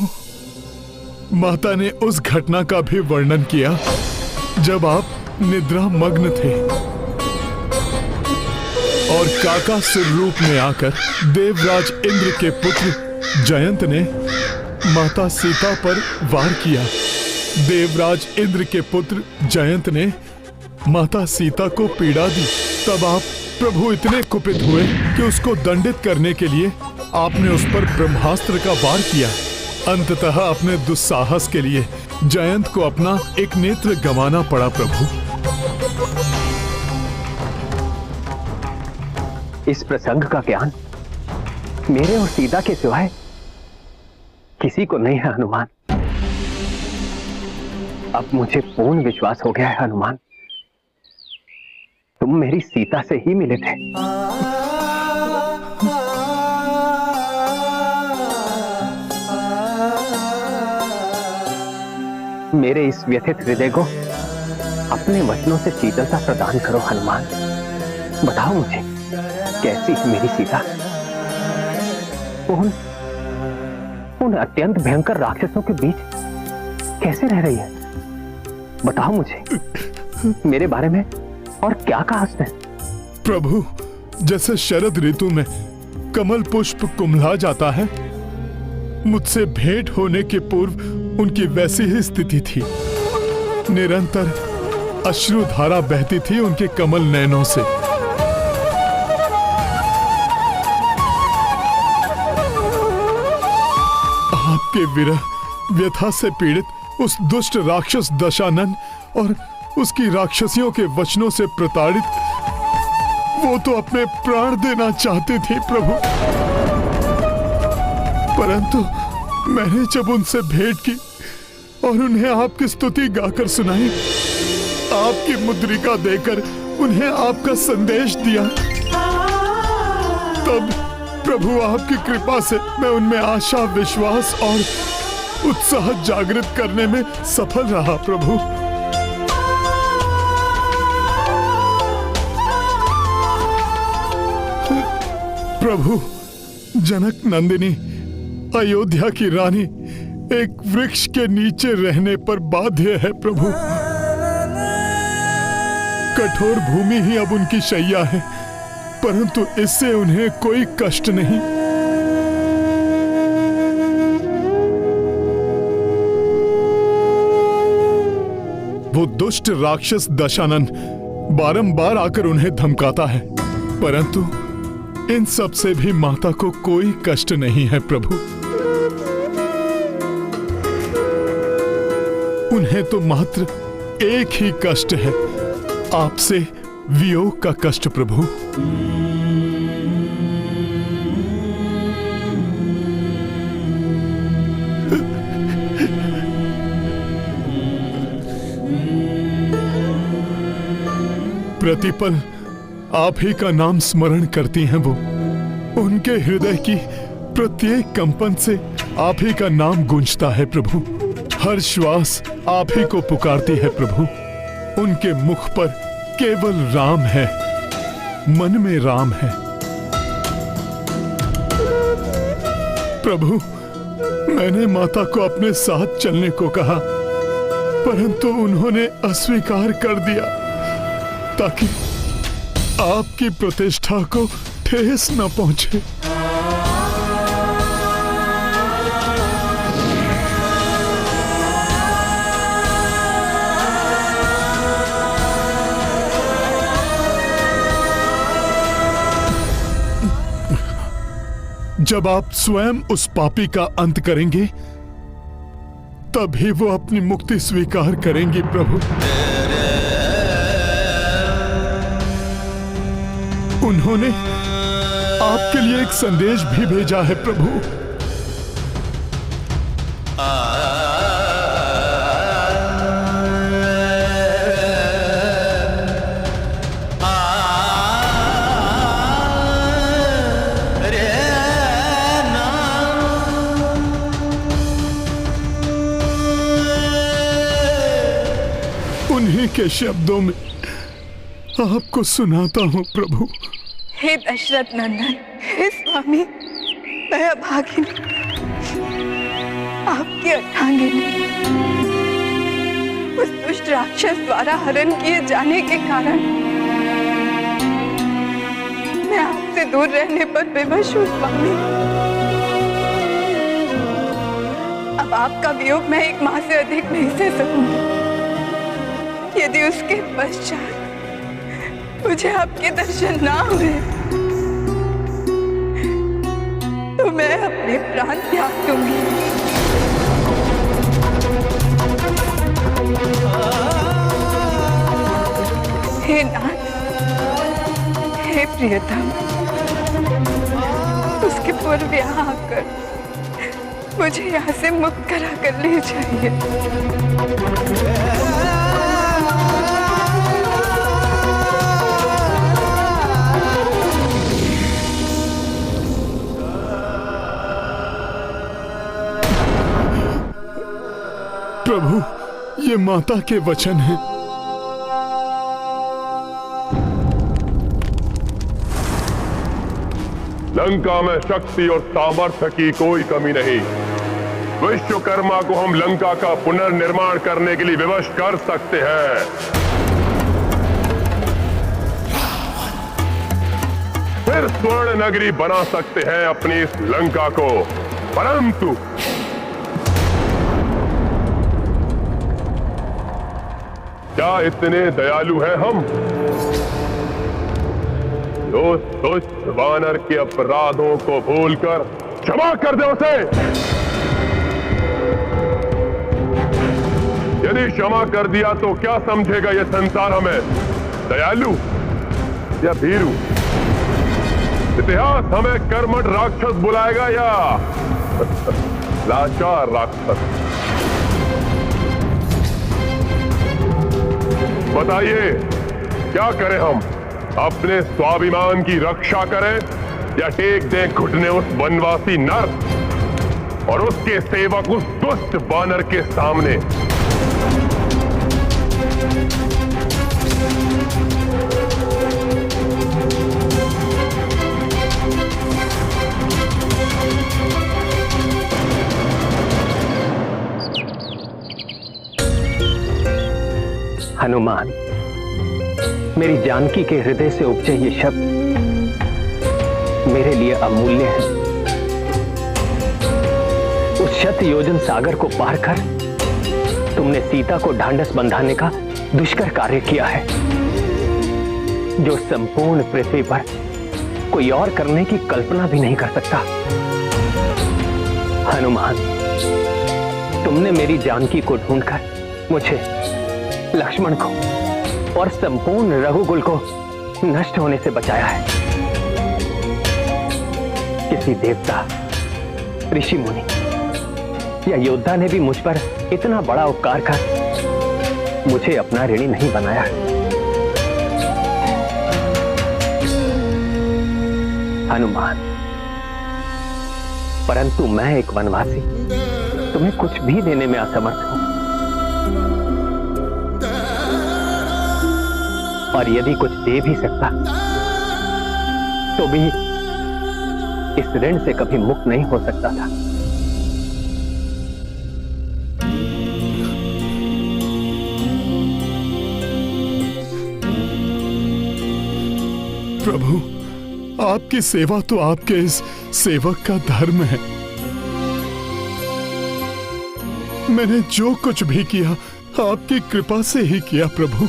माता ने उस घटना का भी वर्णन किया जब आप निद्रा मग्न थे और काका स्वरूप में आकर देवराज इंद्र के पुत्र जयंत ने माता सीता पर वार किया। देवराज इंद्र के पुत्र जयंत ने माता सीता को पीड़ा दी। तब आप प्रभु इतने कुपित हुए कि उसको दंडित करने के लिए आपने उस पर ब्रह्मास्त्र का वार किया। अंततः अपने दुस्साहस के लिए जयंत को अपना एक नेत्र गंवाना पड़ा। प्रभु, इस प्रसंग का ज्ञान मेरे और सीता के सिवाय किसी को नहीं है हनुमान। अब मुझे पूर्ण विश्वास हो गया है हनुमान, तुम मेरी सीता से ही मिले थे। मेरे इस व्यथित हृदय को अपने वचनों से शीतलता प्रदान करो हनुमान। बताओ मुझे, कैसी है मेरी सीता? उन अत्यंत भयंकर राक्षसों के बीच कैसे रह रही है? बताओ मुझे, मेरे बारे में और क्या कहा उसने? प्रभु, जैसे शरद ऋतु में कमल पुष्प कुम्हला जाता है, मुझसे भेंट होने के पूर्व उनकी वैसी ही स्थिति थी। निरंतर अश्रुधारा बहती थी उनके कमल नयनों से। आपके विरह व्यथा से पीड़ित उस दुष्ट राक्षस दशानन और उसकी राक्षसियों के वचनों से प्रताड़ित वो तो अपने प्राण देना चाहती थी प्रभु, परंतु मैंने जब उनसे भेंट की और उन्हें आपकी स्तुति गाकर सुनाई, आपकी मुद्रिका देकर उन्हें आपका संदेश दिया, तब प्रभु आपकी कृपा से मैं उनमें आशा, विश्वास और उत्साह जागृत करने में सफल रहा। प्रभु, प्रभु, जनक नंदिनी अयोध्या की रानी एक वृक्ष के नीचे रहने पर बाध्य है प्रभु। कठोर भूमि ही अब उनकी शैया है, परंतु इससे उन्हें कोई कष्ट नहीं। वो दुष्ट राक्षस दशानन बारंबार आकर उन्हें धमकाता है, परंतु इन सब से भी माता को कोई कष्ट नहीं है प्रभु। उन्हें तो मात्र एक ही कष्ट है, आपसे वियोग का कष्ट प्रभु। प्रतिपल आप ही का नाम स्मरण करती हैं वो। उनके हृदय की प्रत्येक कंपन से आप ही का नाम गूंजता है प्रभु। हर श्वास आप ही को पुकारती है प्रभु। उनके मुख पर केवल राम है, मन में राम है। प्रभु, मैंने माता को अपने साथ चलने को कहा, परंतु उन्होंने अस्वीकार कर दिया ताकि आपकी प्रतिष्ठा को ठेस न पहुंचे। जब आप स्वयं उस पापी का अंत करेंगे, तभी वो अपनी मुक्ति स्वीकार करेंगी प्रभु। उन्होंने आपके लिए एक संदेश भी भेजा है प्रभु। उन्हीं के शब्दों में आपको सुनाता हूं प्रभु। हे दशरथ नंदन, हे स्वामी, मैं अभागिनी, आपकी अर्धांगिनी, उस दुष्ट राक्षस द्वारा हरण किए जाने के कारण मैं आपसे दूर रहने पर विवश हूँ स्वामी। अब आपका वियोग मैं एक माह से अधिक नहीं सह सकूंगी। यदि उसके पश्चात मुझे आपके दर्शन ना हुए तो मैं अपने प्राण त्याग दूंगी। हे नाथ, हे प्रियतम, उसके पूर्व यहाँ आकर मुझे यहाँ से मुक्त करा कर ले जाइए। प्रभु, ये माता के वचन हैं। लंका में शक्ति और सामर्थ्य की कोई कमी नहीं। विश्वकर्मा को हम लंका का पुनर्निर्माण करने के लिए विवश कर सकते हैं। फिर स्वर्ण नगरी बना सकते हैं अपनी इस लंका को, परंतु क्या इतने दयालु हैं हम? जो दुष्ट वानर के अपराधों को भूलकर क्षमा कर दे उसे। यदि क्षमा कर दिया तो क्या समझेगा ये संसार हमें, दयालु या भीरू? इतिहास हमें कर्मठ राक्षस बुलाएगा या लाचार राक्षस? बताइए, क्या करें हम? अपने स्वाभिमान की रक्षा करें या टेक दें घुटने उस वनवासी नर और उसके सेवक उस दुष्ट वानर के सामने? मेरी जानकी के हृदय से उपजे ये शब्द मेरे लिए अमूल्य है। उस शत योजन सागर को पार कर तुमने सीता को ढांढस बंधाने का दुष्कर कार्य किया है, जो संपूर्ण पृथ्वी पर कोई और करने की कल्पना भी नहीं कर सकता। हनुमान, तुमने मेरी जानकी को ढूंढकर मुझे, लक्ष्मण को और संपूर्ण रघुकुल को नष्ट होने से बचाया है। किसी देवता, ऋषि मुनि या योद्धा ने भी मुझ पर इतना बड़ा उपकार कर मुझे अपना ऋणी नहीं बनाया। हनुमान, परंतु मैं एक वनवासी तुम्हें कुछ भी देने में असमर्थ हूं, और यदि कुछ दे भी सकता तो भी इस ऋण से कभी मुक्त नहीं हो सकता था। प्रभु, आपकी सेवा तो आपके इस सेवक का धर्म है। मैंने जो कुछ भी किया आपकी कृपा से ही किया प्रभु।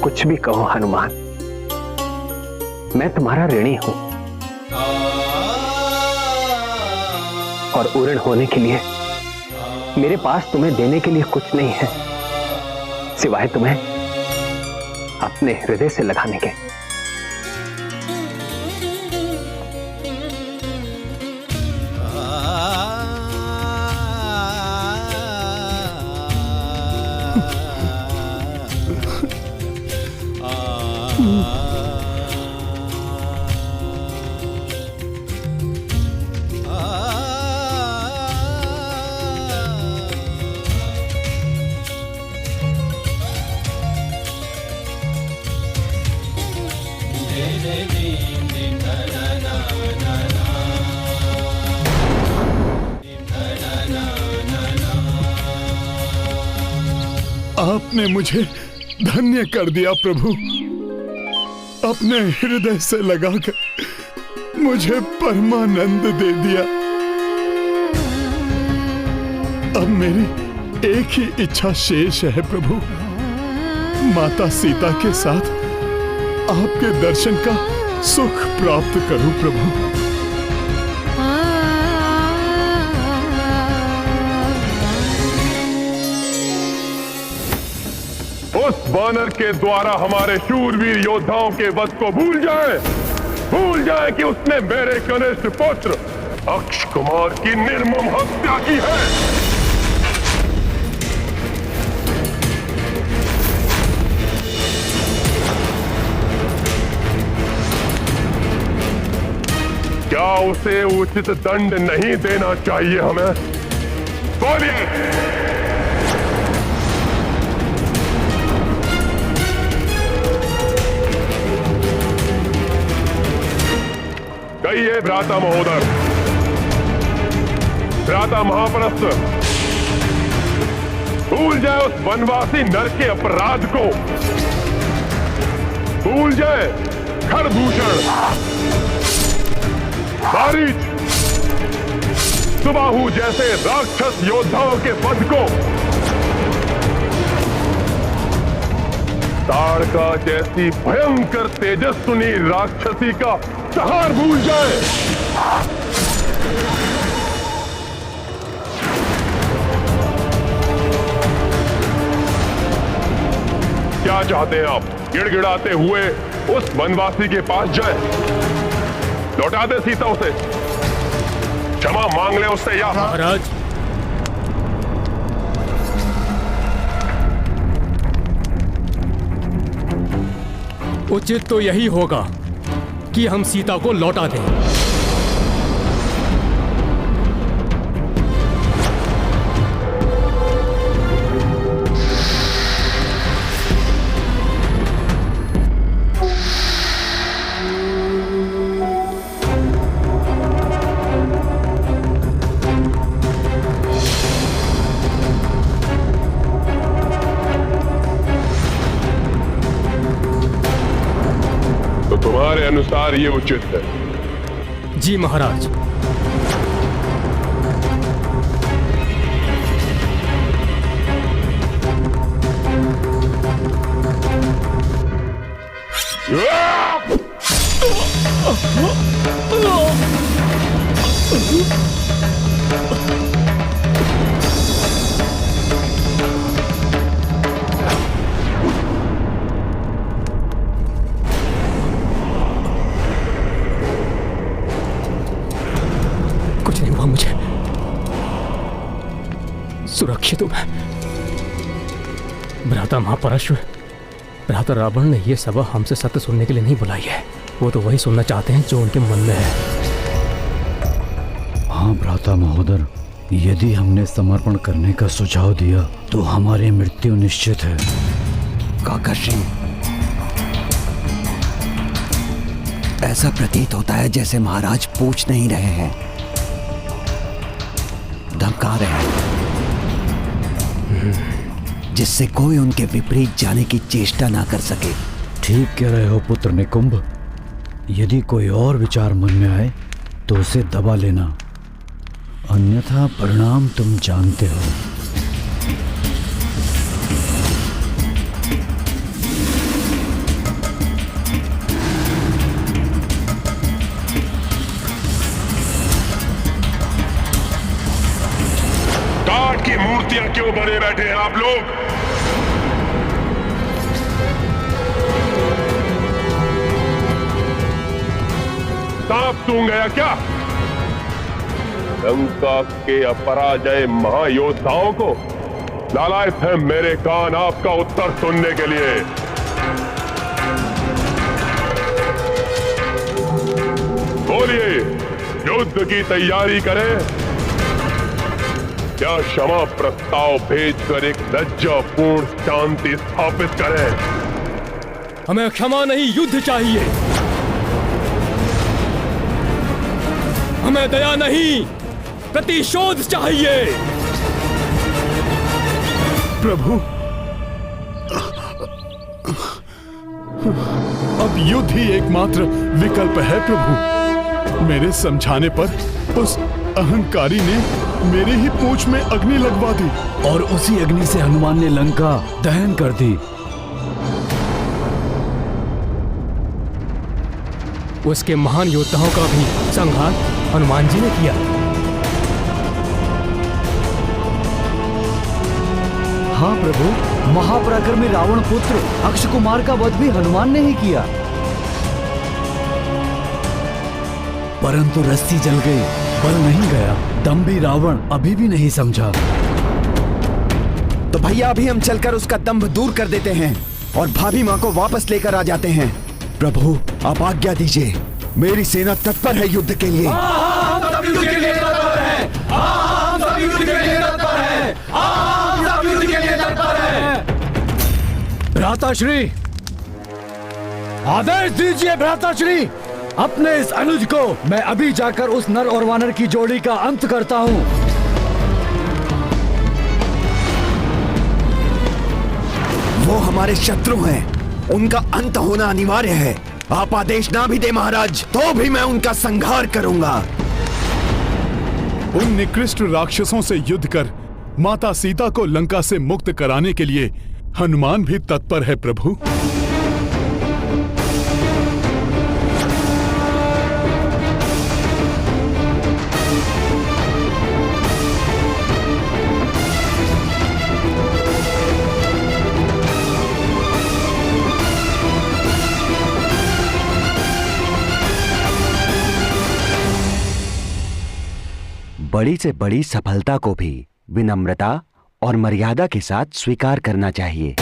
कुछ भी कहो हनुमान, मैं तुम्हारा ऋणी हूं, और ऋण होने के लिए मेरे पास तुम्हें देने के लिए कुछ नहीं है सिवाय तुम्हें अपने हृदय से लगाने के। आपने मुझे धन्य कर दिया प्रभु। अपने हृदय से लगाकर मुझे परमानंद दे दिया। अब मेरी एक ही इच्छा शेष है प्रभु, माता सीता के साथ आपके दर्शन का सुख प्राप्त करूं प्रभु। उस वानर के द्वारा हमारे शूरवीर योद्धाओं के वध को भूल जाए कि उसने मेरे कनिष्ठ पुत्र अक्ष कुमार की निर्मम हत्या की है। क्या उसे उचित दंड नहीं देना चाहिए हमें? बोलिए। कहिए भ्राता महोदर, भ्राता महापरस्त, भूल जाए उस वनवासी नर के अपराध को, भूल जाए खरदूषण, मारीच, सुबाहु जैसे राक्षस योद्धाओं के वध को, ताड़का जैसी भयंकर तेजस्विनी राक्षसी का संहार भूल जाए। क्या चाहते हैं आप? गिड़गिड़ाते हुए उस वनवासी के पास जाए, लौटा दे सीता उसे, क्षमा मांग ले उससे, या महाराज उचित तो यही होगा कि हम सीता को लौटा दें। अवतार ये उचित है। जी महाराज। कुछ नहीं हुआ मुझे, सुरक्षित हूं मैं। भ्राता महापराशर, भ्राता रावण ने यह सभा हमसे सत्य सुनने के लिए नहीं बुलाई है। वो तो वही सुनना चाहते हैं जो उनके मन में है। हाँ भ्राता महोदर, यदि हमने समर्पण करने का सुझाव दिया तो हमारी मृत्यु निश्चित है। काकाश्री, ऐसा प्रतीत होता है जैसे महाराज पूछ नहीं रहे हैं, धमका रहे हैं, जिससे कोई उनके विपरीत जाने की चेष्टा ना कर सके। ठीक कह रहे हो पुत्र निकुंभ। यदि कोई और विचार मन में आए तो उसे दबा लेना, अन्यथा परिणाम तुम जानते हो। काठ की मूर्तियां क्यों बने बैठे हैं आप लोग? सांप सूंघ गया क्या? लंका के अपराजय महायोद्धाओं को लालायत है मेरे कान आपका उत्तर सुनने के लिए। बोलिए, युद्ध की तैयारी करें या क्षमा प्रस्ताव भेजकर एक लज्जापूर्ण शांति स्थापित करें? हमें क्षमा नहीं, युद्ध चाहिए। हमें दया नहीं, प्रतिशोध चाहिए। प्रभु, अब युद्ध ही एकमात्र विकल्प है प्रभु। मेरे समझाने पर उस अहंकारी ने मेरी ही पूंछ में अग्नि लगवा दी और उसी अग्नि से हनुमान ने लंका दहन कर दी। उसके महान योद्धाओं का भी संहार हनुमान जी ने किया। हाँ प्रभु, महापराक्रमी रावण पुत्र अक्ष कुमार का वध भी हनुमान ने ही किया। परंतु रस्सी जल गई, बल नहीं गया। दम्भी रावण अभी भी नहीं समझा। तो भैया अभी हम चलकर उसका दंभ दूर कर देते हैं और भाभी माँ को वापस लेकर आ जाते हैं। प्रभु, आप आज्ञा दीजिए, मेरी सेना तत्पर है युद्ध के लिए। भ्राताश्री, आदेश दीजिए भ्राताश्री। अपने इस अनुज को मैं अभी जाकर उस नर और वानर की जोड़ी का अंत करता हूँ। वो हमारे शत्रु हैं, उनका अंत होना अनिवार्य है। आप आदेश ना भी दे महाराज तो भी मैं उनका संहार करूंगा। उन निकृष्ट राक्षसों से युद्ध कर माता सीता को लंका से मुक्त कराने के लिए हनुमान भी तत्पर है प्रभु। बड़ी से बड़ी सफलता को भी विनम्रता और मर्यादा के साथ स्वीकार करना चाहिए।